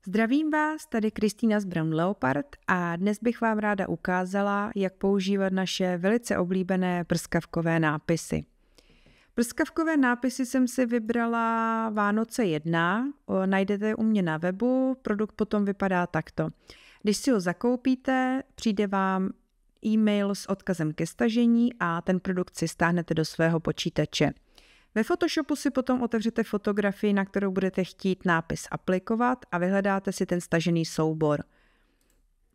Zdravím vás, tady Kristýna z Brown Leopard a dnes bych vám ráda ukázala, jak používat naše velice oblíbené prskavkové nápisy. Prskavkové nápisy jsem si vybrala Vánoce 1, najdete je u mě na webu, produkt potom vypadá takto. Když si ho zakoupíte, přijde vám e-mail s odkazem ke stažení a ten produkt si stáhnete do svého počítače. Ve Photoshopu si potom otevřete fotografii, na kterou budete chtít nápis aplikovat a vyhledáte si ten stažený soubor.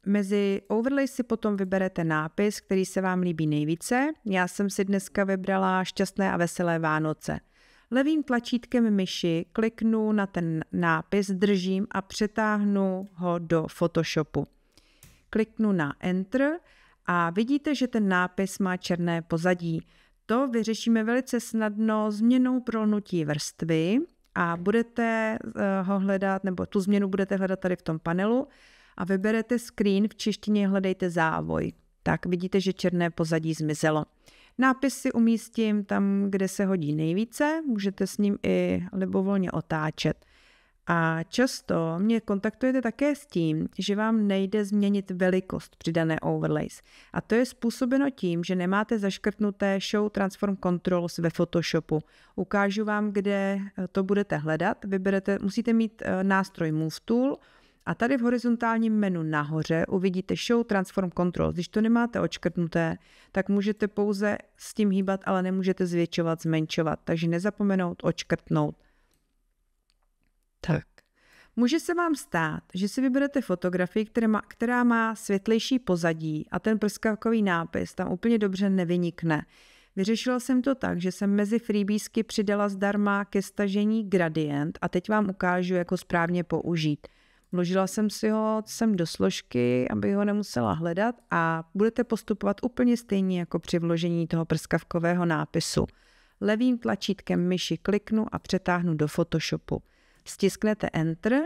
Mezi overlays si potom vyberete nápis, který se vám líbí nejvíce. Já jsem si dneska vybrala Šťastné a veselé Vánoce. Levým tlačítkem myši kliknu na ten nápis, držím a přetáhnu ho do Photoshopu. Kliknu na Enter a vidíte, že ten nápis má černé pozadí. To vyřešíme velice snadno změnou prolnutí vrstvy a budete ho hledat, nebo tu změnu budete hledat tady v tom panelu a vyberete screen, v češtině hledejte závoj. Tak vidíte, že černé pozadí zmizelo. Nápis si umístím tam, kde se hodí nejvíce, můžete s ním i libovolně otáčet. A často mě kontaktujete také s tím, že vám nejde změnit velikost přidané overlays. A to je způsobeno tím, že nemáte zaškrtnuté Show Transform Controls ve Photoshopu. Ukážu vám, kde to budete hledat. Musíte mít nástroj Move Tool a tady v horizontálním menu nahoře uvidíte Show Transform Controls. Když to nemáte odškrtnuté, tak můžete pouze s tím hýbat, ale nemůžete zvětšovat, zmenšovat. Takže nezapomenout odškrtnout. Tak. Může se vám stát, že si vyberete fotografii, která má světlejší pozadí a ten prskavkový nápis tam úplně dobře nevynikne. Vyřešila jsem to tak, že jsem mezi freebiesky přidala zdarma ke stažení gradient a teď vám ukážu, jak ho správně použít. Vložila jsem si ho sem do složky, aby ho nemusela hledat a budete postupovat úplně stejně jako při vložení toho prskavkového nápisu. Levým tlačítkem myši kliknu a přetáhnu do Photoshopu. Stisknete Enter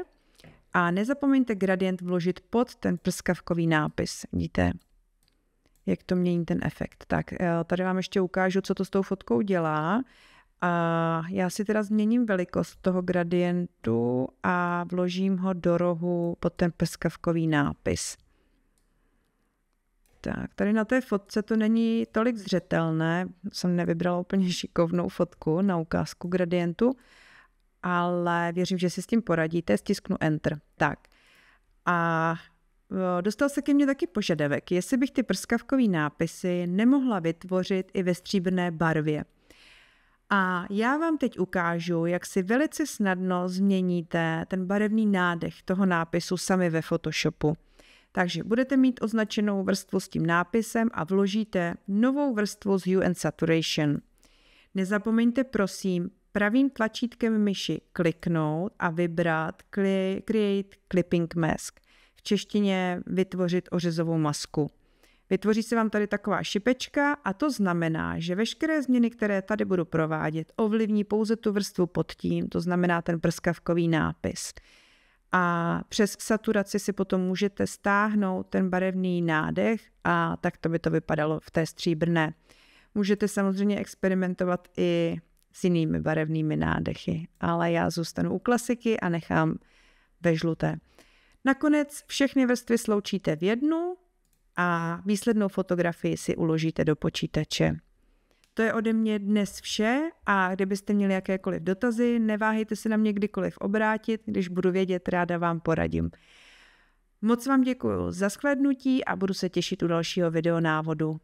a nezapomeňte gradient vložit pod ten prskavkový nápis. Vidíte, jak to mění ten efekt. Tak tady vám ještě ukážu, co to s tou fotkou dělá. A já si teda změním velikost toho gradientu a vložím ho do rohu pod ten prskavkový nápis. Tak, tady na té fotce to není tolik zřetelné. Jsem nevybrala úplně šikovnou fotku na ukázku gradientu, ale věřím, že si s tím poradíte, stisknu Enter. Tak. A dostal se ke mně taky požadavek, jestli bych ty prskavkový nápisy nemohla vytvořit i ve stříbrné barvě. A já vám teď ukážu, jak si velice snadno změníte ten barevný nádech toho nápisu sami ve Photoshopu. Takže budete mít označenou vrstvu s tím nápisem a vložíte novou vrstvu s Hue and Saturation. Nezapomeňte prosím pravým tlačítkem myši kliknout a vybrat Create Clipping Mask. V češtině vytvořit ořezovou masku. Vytvoří se vám tady taková šipečka a to znamená, že veškeré změny, které tady budu provádět, ovlivní pouze tu vrstvu pod tím, to znamená ten prskavkový nápis. A přes saturaci si potom můžete stáhnout ten barevný nádech a takto by to vypadalo v té stříbrné. Můžete samozřejmě experimentovat i s jinými barevnými nádechy, ale já zůstanu u klasiky a nechám ve žluté. Nakonec všechny vrstvy sloučíte v jednu a výslednou fotografii si uložíte do počítače. To je ode mě dnes vše a kdybyste měli jakékoliv dotazy, neváhejte se na mě kdykoliv obrátit, když budu vědět, ráda vám poradím. Moc vám děkuji za shlédnutí a budu se těšit u dalšího videonávodu.